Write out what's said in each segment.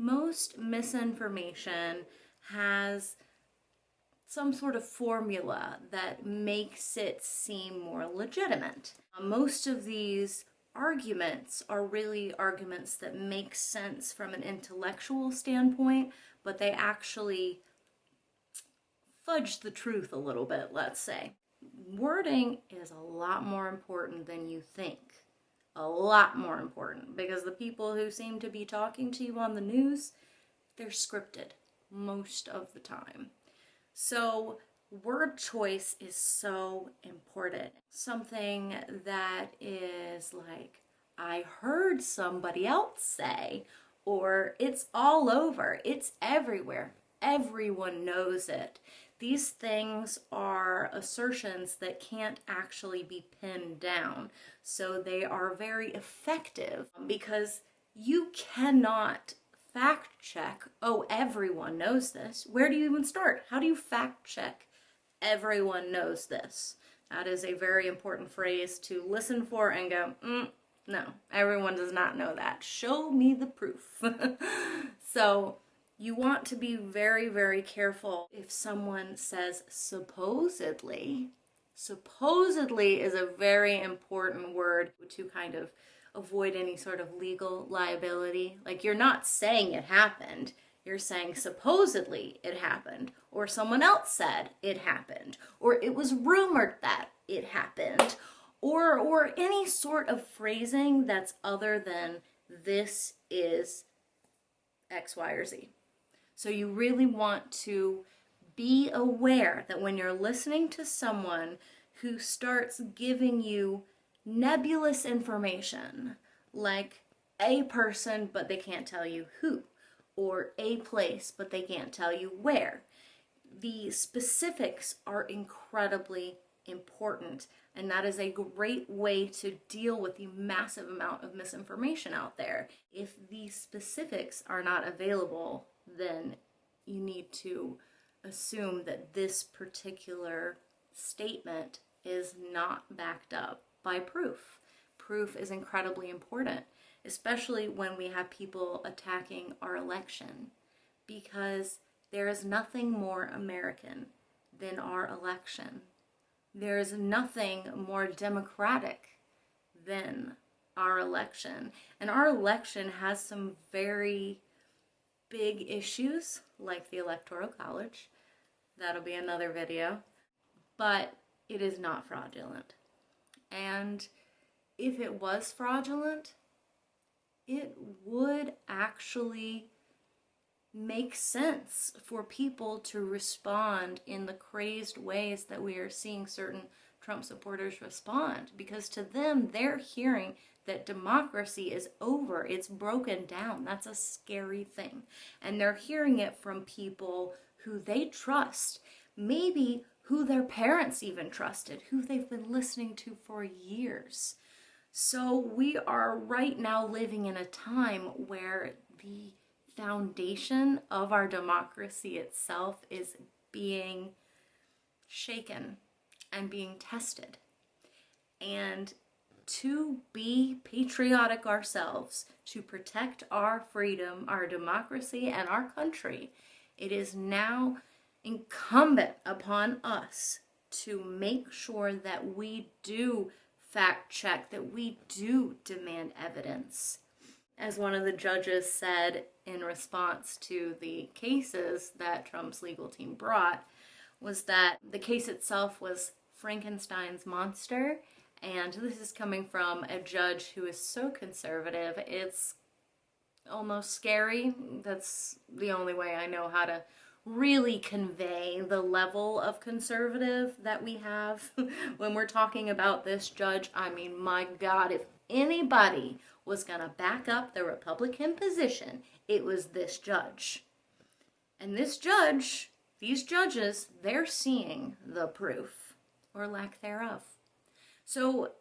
most misinformation has some sort of formula that makes it seem more legitimate. Most of these arguments are really arguments that make sense from an intellectual standpoint, but they actually fudge the truth a little bit, let's say. Wording is a lot more important than you think. A lot more important, because the people who seem to be talking to you on the news, they're scripted most of the time. So word choice is so important. Something that is like, I heard somebody else say, or it's all over, it's everywhere, everyone knows it. These things are assertions that can't actually be pinned down. So they are very effective because you cannot fact check, oh, everyone knows this. Where do you even start? How do you fact check everyone knows this? That is a very important phrase to listen for and go, no, everyone does not know that. Show me the proof. So you want to be very, very careful if someone says supposedly. Supposedly is a very important word to kind of avoid any sort of legal liability. Like, you're not saying it happened. You're saying supposedly it happened, or someone else said it happened, or it was rumored that it happened, or any sort of phrasing that's other than this is X, Y, or Z. So you really want to be aware that when you're listening to someone who starts giving you nebulous information, like a person but they can't tell you who, or a place but they can't tell you where, the specifics are incredibly important, and that is a great way to deal with the massive amount of misinformation out there. If the specifics are not available, then you need to assume that this particular statement is not backed up by proof. Proof is incredibly important, especially when we have people attacking our election, because there is nothing more American than our election. There is nothing more democratic than our election. And our election has some very big issues, like the Electoral College. That'll be another video. But it is not fraudulent. And if it was fraudulent, it would actually make sense for people to respond in the crazed ways that we are seeing certain Trump supporters respond, because to them, they're hearing that democracy is over, it's broken down. That's a scary thing. And they're hearing it from people who they trust, maybe who their parents even trusted, who they've been listening to for years. So we are right now living in a time where the foundation of our democracy itself is being shaken and being tested. And to be patriotic ourselves, to protect our freedom, our democracy, and our country, it is now incumbent upon us to make sure that we do fact check, that we do demand evidence. As one of the judges said in response to the cases that Trump's legal team brought, was that the case itself was Frankenstein's monster. And this is coming from a judge who is so conservative, it's almost scary. That's the only way I know how to really convey the level of conservative that we have when we're talking about this judge. I mean, my God, if anybody was going to back up the Republican position, it was this judge. And this judge, these judges, they're seeing the proof, or lack thereof. So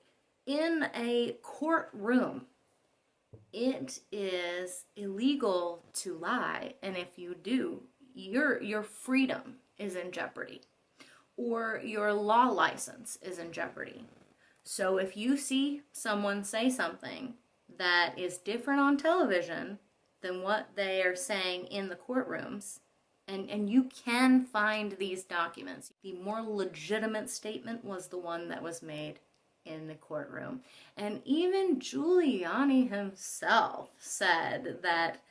in a courtroom, it is illegal to lie, and if you do, your freedom is in jeopardy, or your law license is in jeopardy. So if you see someone say something that is different on television than what they are saying in the courtrooms. And you can find these documents. The more legitimate statement was the one that was made in the courtroom. And even Giuliani himself said that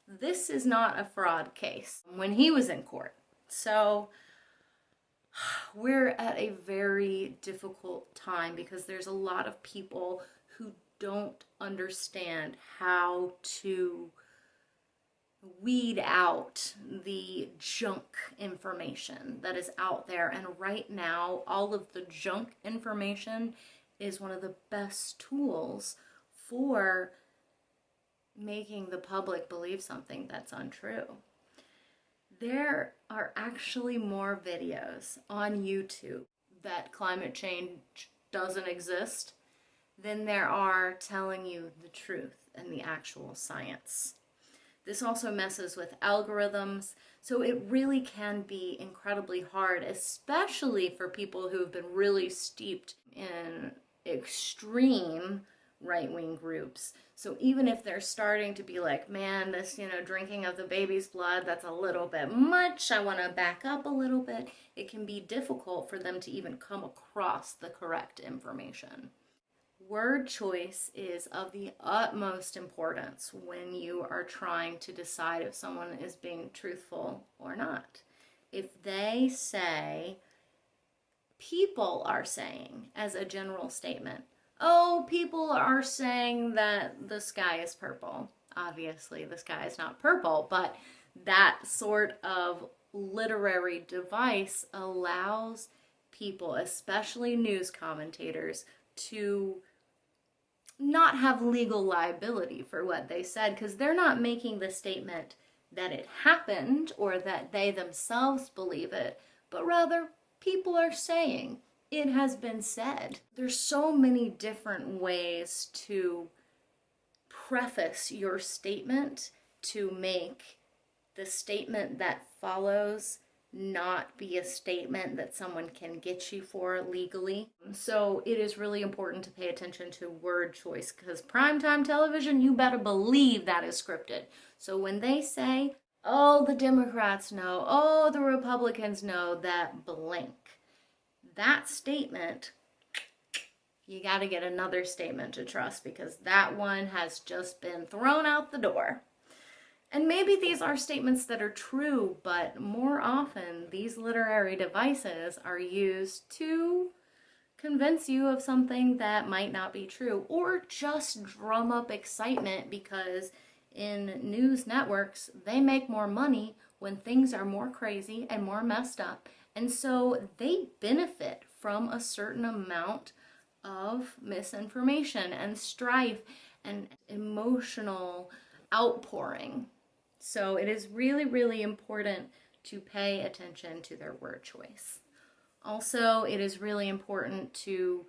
this is not a fraud case when he was in court. So we're at a very difficult time because there's a lot of people who don't understand how to weed out the junk information that is out there. And right now, all of the junk information is one of the best tools for making the public believe something that's untrue. There are actually more videos on YouTube that climate change doesn't exist than there are telling you the truth and the actual science. This also messes with algorithms, so it really can be incredibly hard, especially for people who have been really steeped in extreme right-wing groups. So even if they're starting to be like, man, this, drinking of the baby's blood, that's a little bit much, I want to back up a little bit, it can be difficult for them to even come across the correct information. Word choice is of the utmost importance when you are trying to decide if someone is being truthful or not. If they say, people are saying, as a general statement, oh, people are saying that the sky is purple. Obviously, the sky is not purple, but that sort of literary device allows people, especially news commentators, to not have legal liability for what they said, because they're not making the statement that it happened or that they themselves believe it, but rather people are saying it has been said. There's so many different ways to preface your statement to make the statement that follows not be a statement that someone can get you for legally. So it is really important to pay attention to word choice, because primetime television, you better believe that is scripted. So when they say, oh, the Democrats know, oh, the Republicans know that blank, that statement, you got to get another statement to trust, because that one has just been thrown out the door. And maybe these are statements that are true, but more often these literary devices are used to convince you of something that might not be true, or just drum up excitement, because in news networks, they make more money when things are more crazy and more messed up. And so they benefit from a certain amount of misinformation and strife and emotional outpouring. So it is really, really important to pay attention to their word choice. Also, it is really important to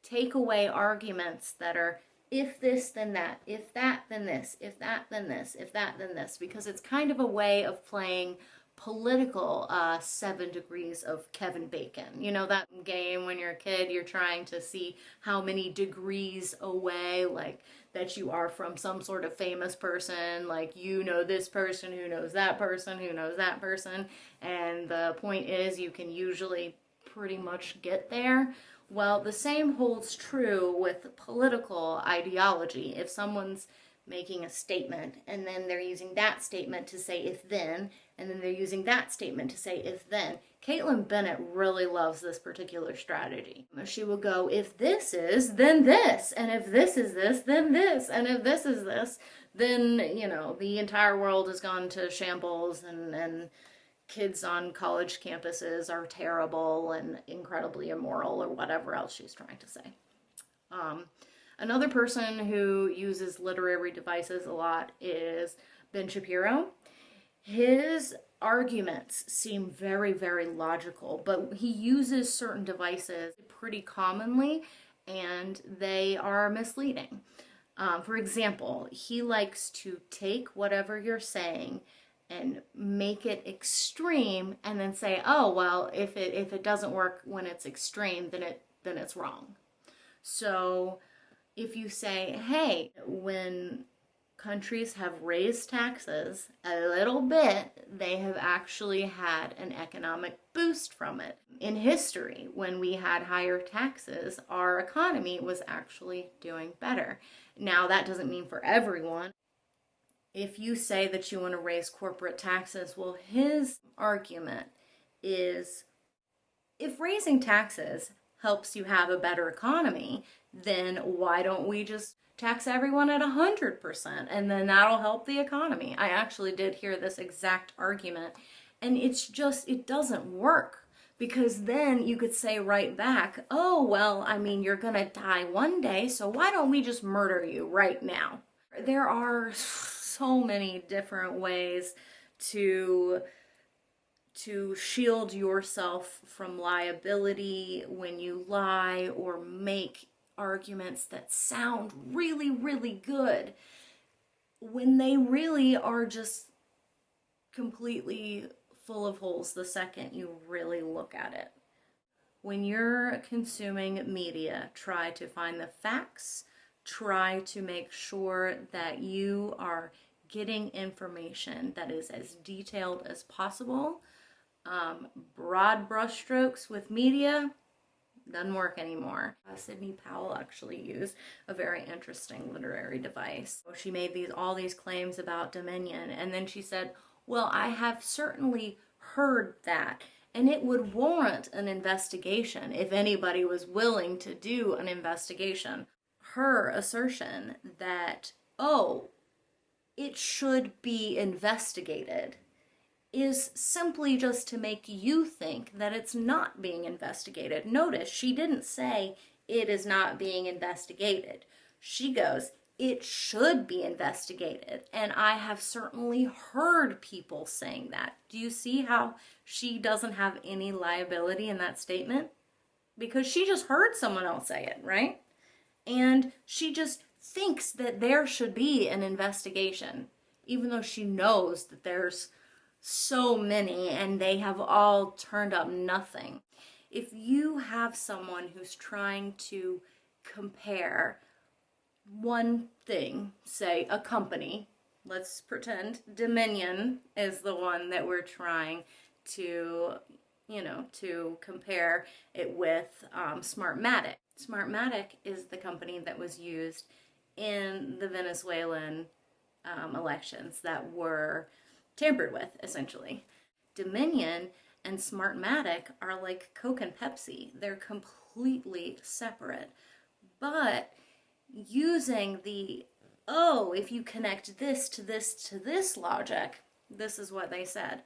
take away arguments that are if this, then that, if that, then this, if that, then this, if that, then this, because it's kind of a way of playing political 7 degrees of Kevin Bacon. You know that game when you're a kid, you're trying to see how many degrees away, like, that you are from some sort of famous person, like, this person who knows that person who knows that person, and the point is you can usually pretty much get there. Well, the same holds true with political ideology. If someone's making a statement and then they're using that statement to say if then, and then they're using that statement to say if then, Caitlin Bennett really loves this particular strategy. She will go, if this is, then this, and if this is this, then this, and if this is this, then, the entire world has gone to shambles, and kids on college campuses are terrible and incredibly immoral, or whatever else she's trying to say. Another person who uses literary devices a lot is Ben Shapiro. His arguments seem very, very logical, but he uses certain devices pretty commonly, and they are misleading. For example, he likes to take whatever you're saying and make it extreme, and then say, oh, well, if it doesn't work when it's extreme, then it's wrong. So if you say, hey, when countries have raised taxes a little bit, they have actually had an economic boost from it. In history, when we had higher taxes, our economy was actually doing better. Now, that doesn't mean for everyone. If you say that you want to raise corporate taxes, well, his argument is if raising taxes helps you have a better economy, then why don't we just tax everyone at 100%, and then that'll help the economy? I actually did hear this exact argument, and it doesn't work, because then you could say right back, oh, well, I mean, you're gonna die one day, so why don't we just murder you right now? There are so many different ways to shield yourself from liability when you lie or make arguments that sound really, really good when they really are just completely full of holes the second you really look at it. When you're consuming media, try to find the facts, try to make sure that you are getting information that is as detailed as possible. Broad brushstrokes with media doesn't work anymore. Sidney Powell actually used a very interesting literary device. She made all these claims about dominion, and then she said, well, I have certainly heard that, and it would warrant an investigation if anybody was willing to do an investigation. Her assertion that, oh, it should be investigated, is simply just to make you think that it's not being investigated. Notice, she didn't say it is not being investigated. She goes, it should be investigated. And I have certainly heard people saying that. Do you see how she doesn't have any liability in that statement? Because she just heard someone else say it, right? And she just thinks that there should be an investigation, even though she knows that there's so many and they have all turned up nothing. If you have someone who's trying to compare one thing, say a company, let's pretend Dominion is the one that we're trying to, to compare it with Smartmatic. Smartmatic is the company that was used in the Venezuelan elections that were tampered with, essentially. Dominion and Smartmatic are like Coke and Pepsi. They're completely separate. But using if you connect this to this to this logic, this is what they said,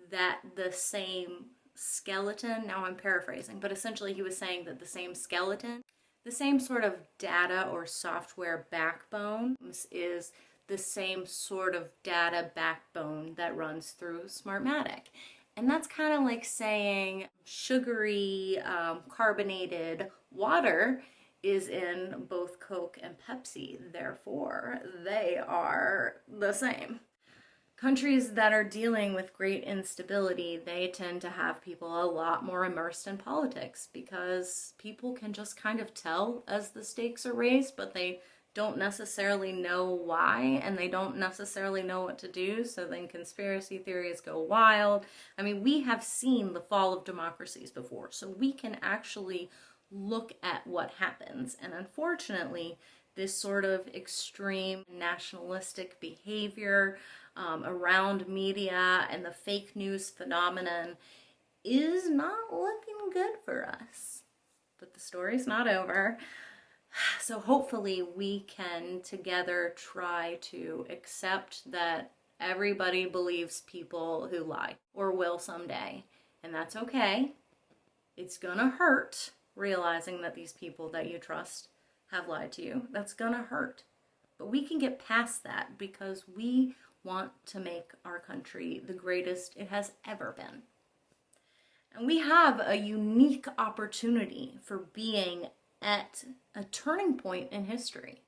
that the same skeleton, now I'm paraphrasing, but essentially he was saying that the same skeleton, the same sort of data or software backbone is the same sort of data backbone that runs through Smartmatic. And that's kind of like saying sugary, carbonated water is in both Coke and Pepsi. Therefore, they are the same. Countries that are dealing with great instability, they tend to have people a lot more immersed in politics because people can just kind of tell as the stakes are raised, but they don't necessarily know why, and they don't necessarily know what to do, so then conspiracy theories go wild. I mean, we have seen the fall of democracies before, so we can actually look at what happens. And unfortunately, this sort of extreme nationalistic behavior around media and the fake news phenomenon is not looking good for us. But the story's not over. So hopefully we can together try to accept that everybody believes people who lie, or will someday. And that's okay. It's gonna hurt realizing that these people that you trust have lied to you. That's gonna hurt. But we can get past that because we want to make our country the greatest it has ever been. And we have a unique opportunity for being at a turning point in history.